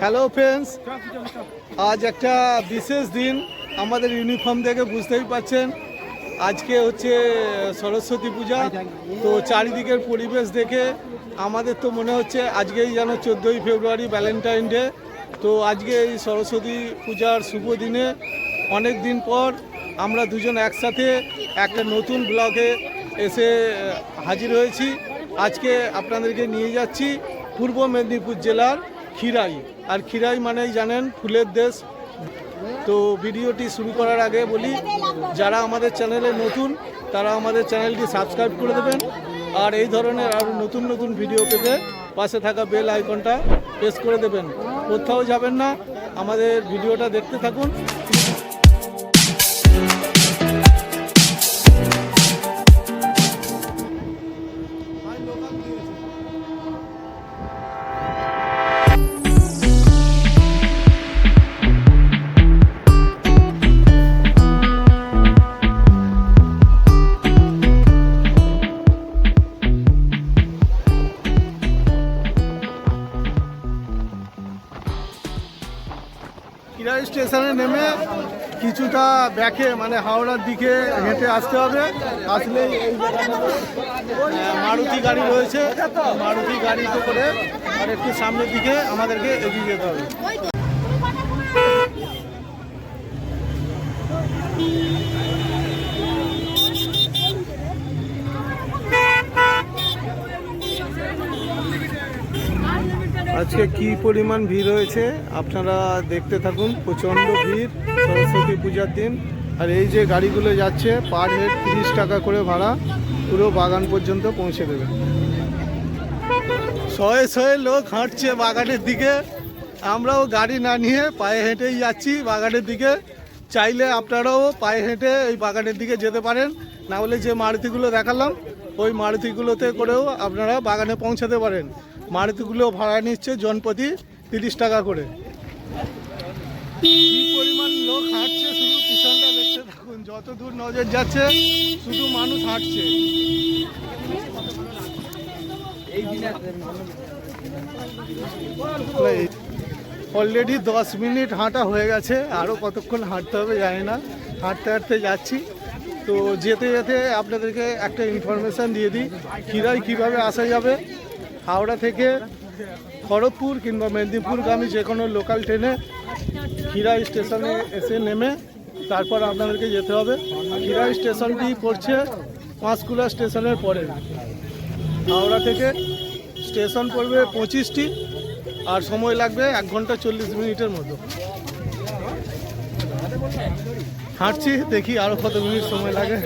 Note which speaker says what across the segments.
Speaker 1: Hello friends, আজ একটা বিশেষ দিন। আমাদের ইউনিফর্ম দেখে বুঝতেই পারছেন আজকে হচ্ছে সরস্বতী পূজা। তো চারিদিকের পরিবেশ দেখে আমাদের তো মনে হচ্ছে আজকেই যেন 14ই ফেব্রুয়ারি ভ্যালেন্টাইন ডে। তো আজকে এই সরস্বতী পূজার শুভ দিনে অনেক দিন পর আমরা দুজন একসাথে একটা নতুন ব্লগে এসে হাজির হয়েছি। আজকে আপনাদেরকে নিয়ে যাচ্ছি পূর্ব মেদিনীপুর জেলার খিরাই। আর খিরাই মানেই জানেন ফুলের দেশ। তো ভিডিওটি শুরু করার আগে বলি, যারা আমাদের চ্যানেলে নতুন তারা আমাদের চ্যানেলটি সাবস্ক্রাইব করে দেবেন। আর এই ধরনের আরও নতুন নতুন ভিডিও পেতে পাশে থাকা বেল আইকনটা প্রেস করে দেবেন। কোথাও যাবেন না, আমাদের ভিডিওটা দেখতে থাকুন। খিরাই স্টেশনে নেমে কিছুটা ব্যাকে মানে হাওড়ার দিকে হেঁটে আসতে হবে। আসলেই এই মারুতি গাড়ি রয়েছে, মারুতি গাড়িতে করে আর একটু সামনের দিকে আমাদেরকে এগিয়ে যেতে হবে। আজকে কি পরিমাণ ভিড় হয়েছে আপনারা দেখতে থাকুন। প্রচণ্ড ভিড় সরস্বতী পূজার দিন। আর এই যে গাড়িগুলো যাচ্ছে পার হেড 30 টাকা করে ভাড়া, পুরো বাগান পর্যন্ত পৌঁছে দেবে। শয়ে শয়ে লোক হাঁটছে বাগানের দিকে। আমরাও গাড়ি না নিয়ে পায়ে হেঁটেই যাচ্ছি বাগানের দিকে। চাইলে আপনারাও পায়ে হেঁটে এই বাগানের দিকে যেতে পারেন, না হলে যে মারুতিগুলো দেখালাম ওই মারুতিগুলোতে করেও আপনারা বাগানে পৌঁছাতে পারেন। মারুতিগুলো ভাড়া নিচ্ছে জনপ্রতি 30 টাকা করে। কি পরিমাণ লোক হাঁটছে, শুধু পিছনটা দেখতে থাকুন। যত দূর নজর যাচ্ছে শুধু মানুষ হাঁটছে। অলরেডি 10 মিনিট হাঁটা হয়ে গেছে, আরও কতক্ষণ হাঁটতে হবে জানি না। হাঁটতে হাঁটতে যাচ্ছি। তো যেতে যেতে আপনাদেরকে একটা ইনফরমেশান দিয়ে দিই খিরাই কীভাবে আসা যাবে। হাওড়া থেকে খড়গপুর কিংবা মেদিনীপুরগামী যে কোনো লোকাল ট্রেনে খিরাই স্টেশনে এসে নেমে তারপর আপনাদেরকে যেতে হবে। খিরাই স্টেশনটি পড়ছে পাঁশকুড়া স্টেশনের পরে। হাওড়া থেকে স্টেশন পড়বে 25টি, আর সময় লাগবে 1 ঘন্টা 40 মিনিটের মতো। হাঁটছি, দেখি আরও কত মিনিট সময় লাগে।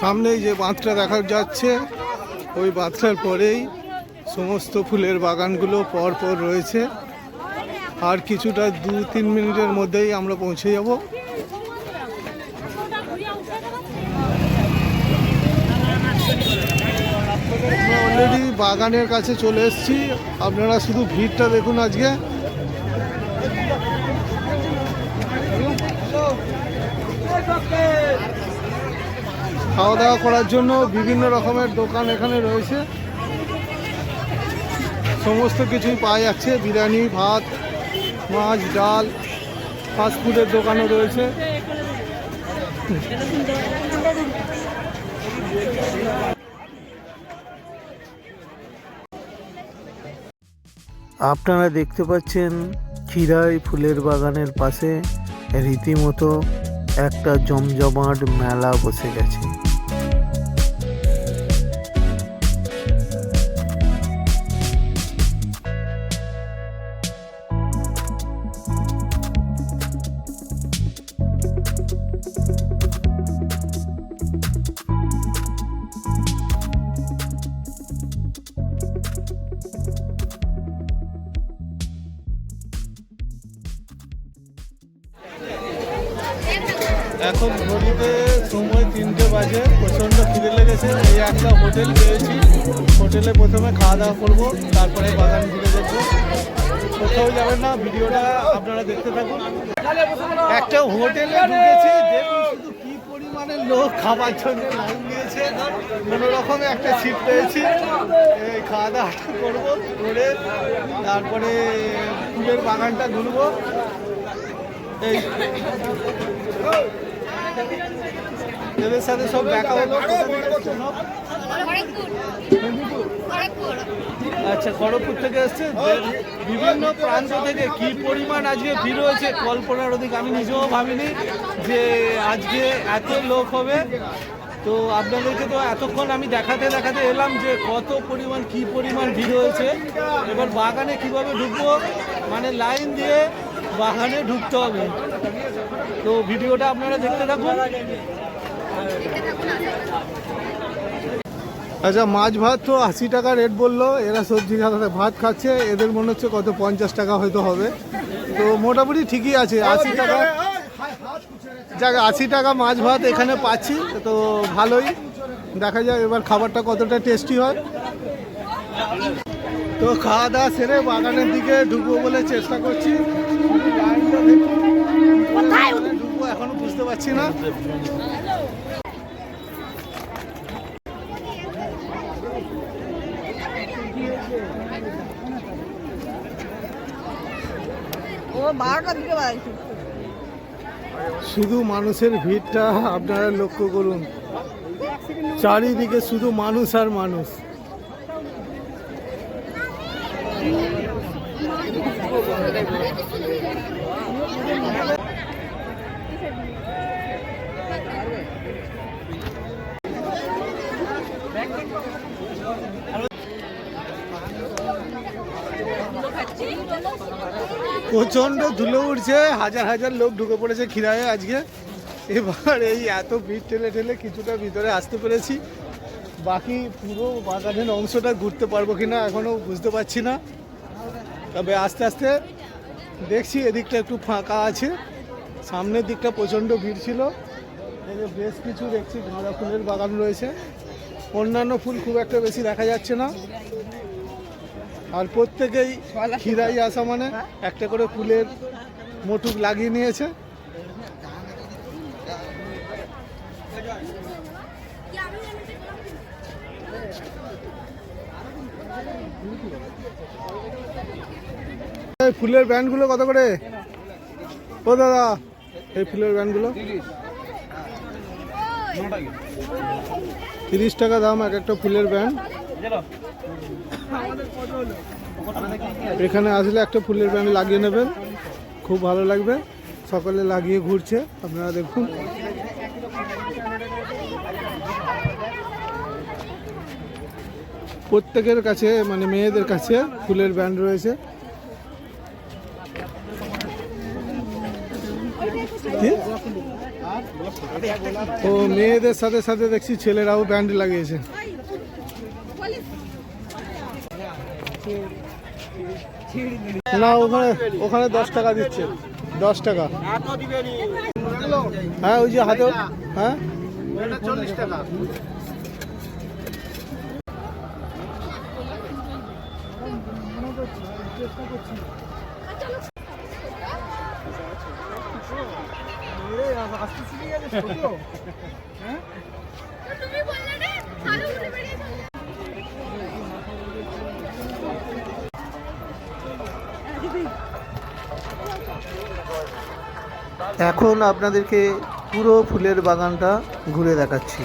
Speaker 1: সামনেই যে বাঁধটা দেখা যাচ্ছে ওই বাঁধটার পরেই সমস্ত ফুলের বাগানগুলো পর পর রয়েছে। আর কিছুটা 2-3 মিনিটের মধ্যেই আমরা পৌঁছে যাব। অলরেডি বাগানের কাছে চলে এসেছি। আপনারা শুধু ভিড়টা দেখুন। আজকে খাওয়া দাওয়া করার জন্য বিভিন্ন রকমের দোকান এখানে রয়েছে। সমস্ত কিছুই পাওয়া যাচ্ছে, বিরিয়ানি, ভাত, মাছ, ডাল, ফাস্টফুডের দোকানও রয়েছে। আপনারা দেখতে পাচ্ছেন খিরাই ফুলের বাগানের পাশে রীতিমতো একটা জমজমাট মেলা বসে গেছে। এখন ঘড়িতে সময় 3টে বাজে। প্রচণ্ড খিদে লেগেছে। এই একটা হোটেল পেয়েছি, হোটেলে প্রথমে খাওয়া দাওয়া করবো, তারপরে বাগান ঘুরে দেখবো। কোথাও যাবেন না, ভিডিওটা আপনারা দেখতে থাকুন। একটা হোটেলে ঢুকেছি, দেখুন শুধু কি পরিমাণে বাগানের লোক খাবার জন্য লাইন দিয়েছে, কোনো রকমে একটা সিট পেয়েছি, এই খাওয়া দাওয়া করবো, করে তারপরে ফুলের বাগানটা ঘুরবো। এই এদের সাথে সব দেখা হলো। আচ্ছা, খড়গপুর থেকে এসছে। বিভিন্ন প্রান্ত থেকে কি পরিমাণ আজকে ভিড় হয়েছে কল্পনার অধিক। আমি নিজেও ভাবিনি যে আজকে এত লোক হবে। তো আপনাদেরকে তো এতক্ষণ আমি দেখাতে দেখাতে এলাম যে কত পরিমাণ কি পরিমাণ ভিড় হয়েছে। এবার বাগানে কিভাবে ঢুকবো, মানে লাইন দিয়ে বাগানে ঢুকতে হবে। তো ভিডিওটা আপনারা দেখতে থাকুন। আচ্ছা, মাছ ভাত তো 80 টাকা রেট বললো, এরা সবজি খাতে ভাত খাচ্ছে, এদের মনে হচ্ছে কত 50 টাকা হয়তো হবে। তো মোটামুটি ঠিকই আছে, 80 টাকা। যাক, 80 টাকা মাছ ভাত এখানে পাচ্ছি, তো ভালোই। দেখা যাক এবার খাবারটা কতটা টেস্টি হয়। তো খাওয়া দাওয়া সেরে বাগানের দিকে ঢুকবো বলে চেষ্টা করছি। ঢুকবো এখনো বুঝতে পারছি না। শুধু মানুষের ভিড়টা আপনারা লক্ষ্য করুন, চারিদিকে শুধু মানুষ আর মানুষ। প্রচন্ড ধুলো উঠছে, হাজার হাজার লোক ঢুকে পড়েছে খিরায়ে আজকে। এবার এই এত ভিড় ঠেলে ঠেলে কিছুটা ভিতরে আসতে পেরেছি, বাকি পুরো বাগানের অংশটা ঘুরতে পারবো কিনা এখনো বুঝতে পারছি না। তবে আস্তে আস্তে দেখছি এদিকটা একটু ফাঁকা আছে, সামনের দিকটা প্রচণ্ড ভিড় ছিল। বেশ কিছু দেখছি গাঁদা ফুলের বাগান রয়েছে, অন্যান্য ফুল খুব একটা বেশি দেখা যাচ্ছে না। আর প্রত্যেকেই খিরাই আসা মানে একটা করে ফুলের মোটুক লাগিয়ে নিয়েছে। ফুলের ব্যান্ডগুলো কত করে ও দাদা? এই ফুলের ব্যান্ডগুলো 30 টাকা দাম এক একটা ফুলের ব্যান্ড। এখানে আসলে একটা ফুলের ব্যান্ড লাগিয়ে নেবেন, খুব ভালো লাগবে। সকলে লাগিয়ে ঘুরছে, আপনারা দেখুন। প্রত্যেকের কাছে মানে মেয়েদের কাছে ফুলের ব্যান্ড রয়েছে। ও মেয়েদের সাথে সাথে দেখছি ছেলেরাও ব্যান্ড লাগিয়েছে। না, ওখানে 10 টাকা দিচ্ছে, 10 টাকা। হ্যাঁ, ওই যে হাতে, হ্যাঁ 40 টাকা। এখন আপনাদেরকে পুরো ফুলের বাগানটা ঘুরে দেখাচ্ছি।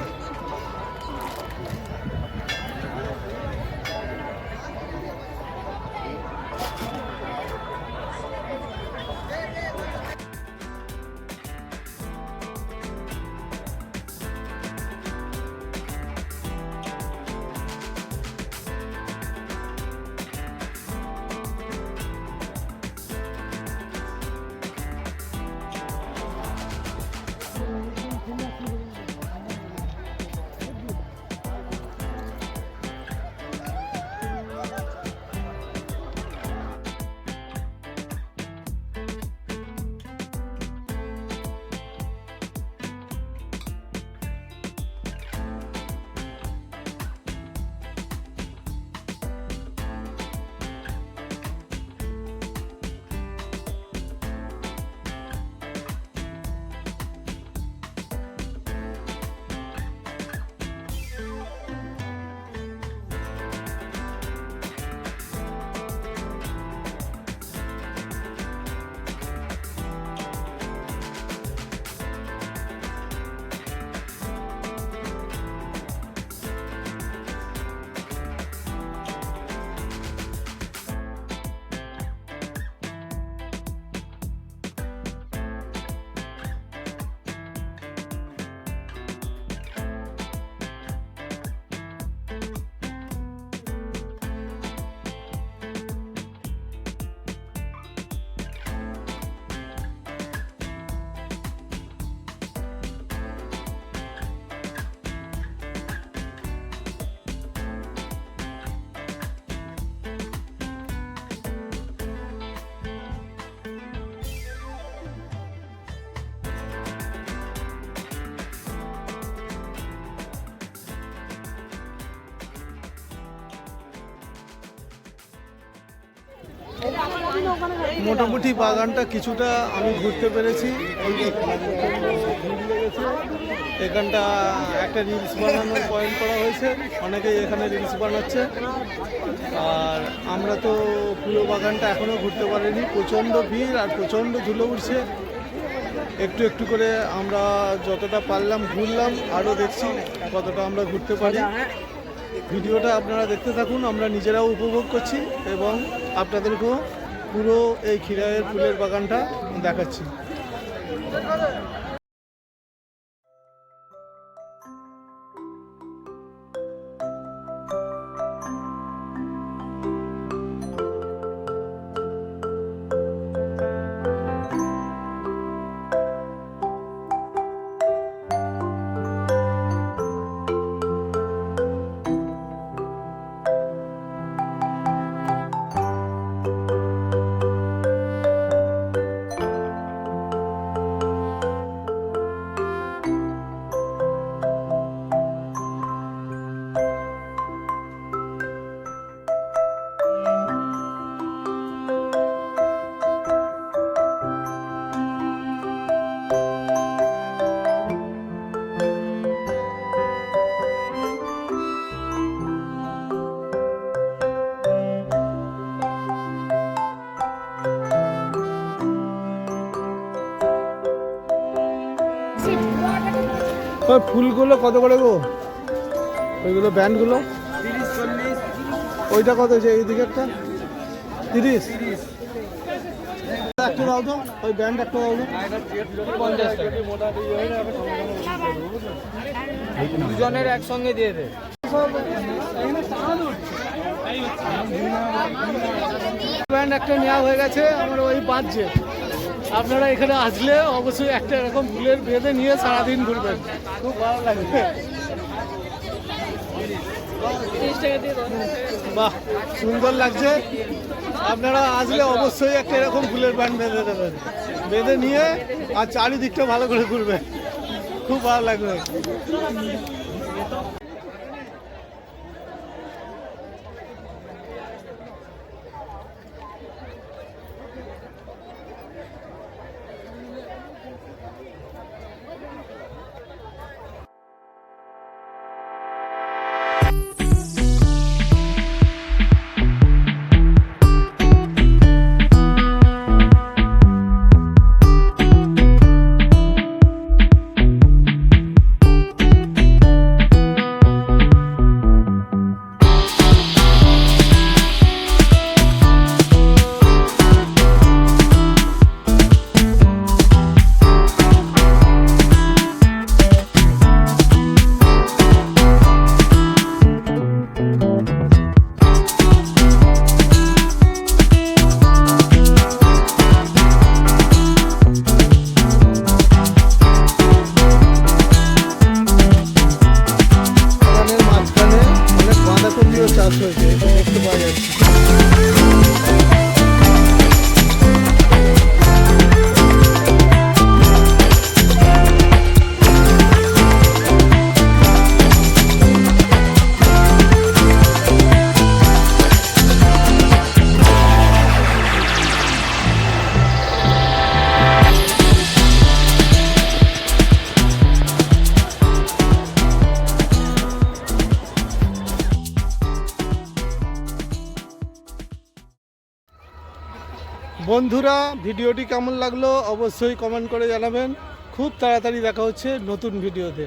Speaker 1: মোটামুটি বাগানটা কিছুটা আমি ঘুরতে পেরেছি। এখানটা একটা রিলস বানানোর পয়েন্ট করা হয়েছে, অনেকেই এখানে রিলস বানাচ্ছে। আর আমরা তো পুরো বাগানটা এখনও ঘুরতে পারিনি, প্রচণ্ড ভিড় আর প্রচণ্ড ধুলো উঠছে। একটু একটু করে আমরা যতটা পারলাম ঘুরলাম, আরও দেখছি কতটা আমরা ঘুরতে পারি। ভিডিওটা আপনারা দেখতে থাকুন, আমরা নিজেরাও উপভোগ করছি এবং আপনাদেরকেও পুরো এই খিরায়ের ফুলের বাগানটা দেখাচ্ছি। ওই ফুলগুলো কত করে গো? ওইগুলো ব্যান্ডগুলো 30-40। ওইটা কত? যে এইদিকে একটা 30। একটা দাও তো, ওই ব্যান্ড একটা দাও তো। 50 টাকা দুজনের একসঙ্গে দিয়ে দে। ব্যান্ড একটা নেওয়া হয়ে গেছে, আমার ওই বাজছে। আপনারা এখানে আসলে অবশ্যই একটা এরকম ফুলের বেঁধে নিয়ে সারাদিন ঘুরবেন, খুব ভালো লাগবে। বাহ, সুন্দর লাগছে। আপনারা আসলে অবশ্যই একটা এরকম ফুলের ব্যান্ড বেঁধে দেবেন, বেঁধে নিয়ে আর চারিদিকটা ভালো করে ঘুরবেন, খুব ভালো লাগবে। চাষ হয়েছে, এটা দেখতে পাওয়া যাচ্ছে। বন্ধুরা, ভিডিওটি কেমন লাগলো অবশ্যই কমেন্ট করে জানাবেন। খুব তাড়াতাড়ি দেখা হচ্ছে নতুন ভিডিওতে।